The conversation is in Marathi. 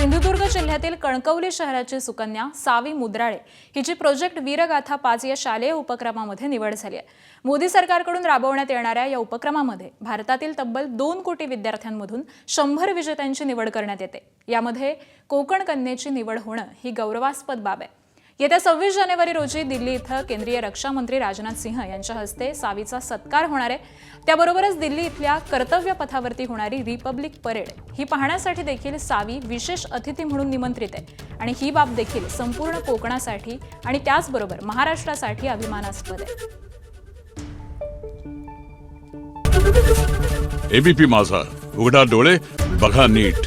सिंधुदुर्ग जिल्ह्यातील कणकवली शहराची सुकन्या सावी मुद्राळे हिची प्रोजेक्ट वीरगाथा 5 या शालेय उपक्रमामध्ये निवड झाली आहे। मोदी सरकारकडून राबवण्यात येणाऱ्या या उपक्रमामध्ये भारतातील तब्बल 2 कोटी विद्यार्थ्यांमधून 100 विजेत्यांची निवड करण्यात येते। यामध्ये कोकण कन्येची निवड होणं ही गौरवास्पद बाब आहे। येत्या 26 जानेवारी रोजी दिल्ली इथं केंद्रीय रक्षा मंत्री राजनाथ सिंह यांच्या हस्ते सावीचा सत्कार होणार आहे। त्याबरोबरच दिल्ली इथल्या कर्तव्य पथावरती होणारी रिपब्लिक परेड ही पाहण्यासाठी देखील सावी विशेष अतिथी म्हणून निमंत्रित आहे आणि ही बाब देखील संपूर्ण कोकणासाठी आणि त्याचबरोबर महाराष्ट्रासाठी अभिमानास्पद आहे। एबीपी माझा, उघडा डोळे बघा नीट।